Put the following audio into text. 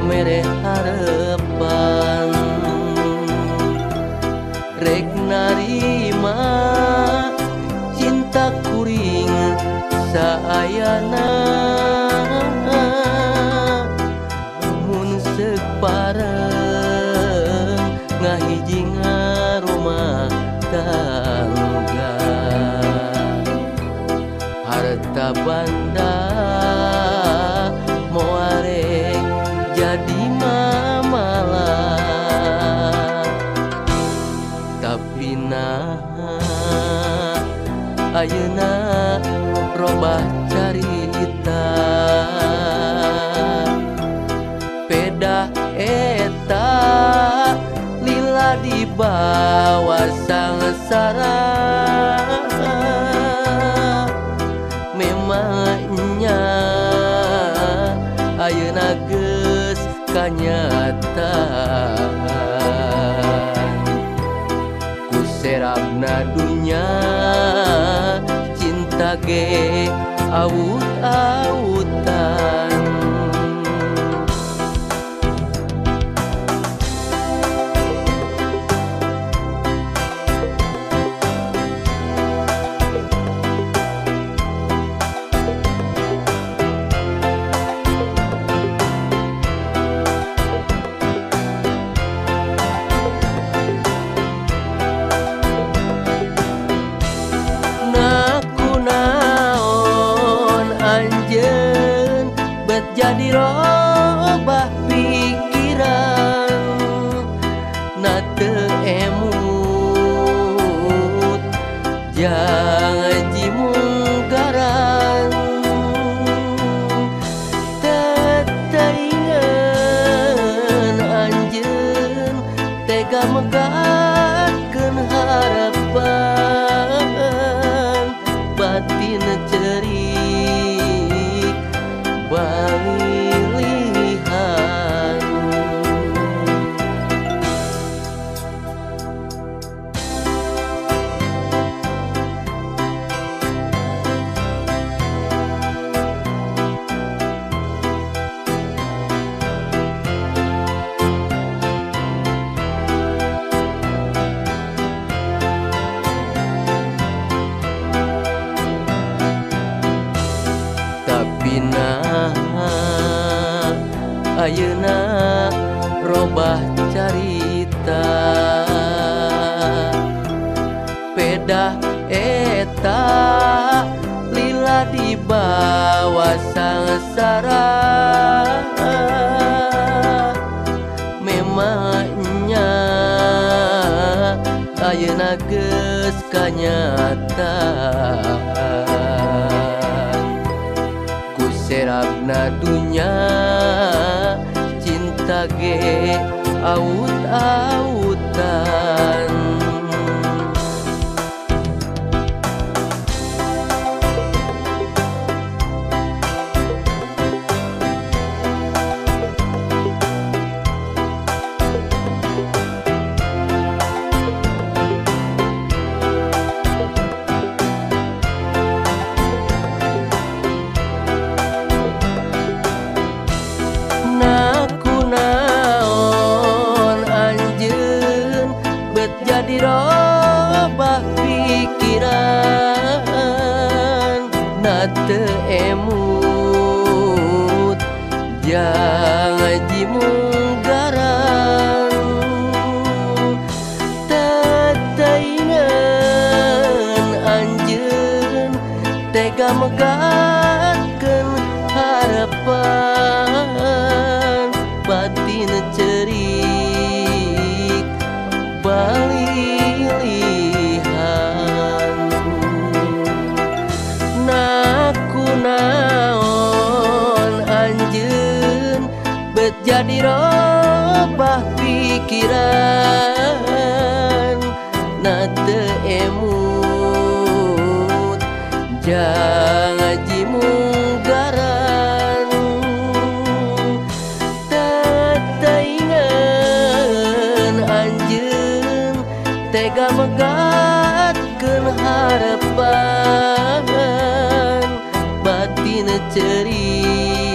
mere harepan rek narima cinta kuring saayana mun seuk pareng ngahiji ngarumah tangga harta banda moarek jadi mamalah tapi ayeuna robah carita peda eta lila dibawa sangsara memangnya ayeuna geus kanyataan ku serabna dunya cinta ge aut-autan jadi robah pikiran na teu emut jangan jimunggaran tetaingan anjeun tega megatkeun harapan batin cerik balilihan tapi ayeuna robah carita peda eta lila dibawa sangsara memangnya ayeuna geus kanyataan ku serabna dunya cinta ge aut-autan jadi robah pikiran na teu emut jangan jimunggaran tetaingan anjeun tega megatkeun harapan batin cerik balilihan naku naon anjeun bet jadi robah pikiran na teu emut jangan jimunggaran tetaingan anjeun tega megatkeun harapan batin cerik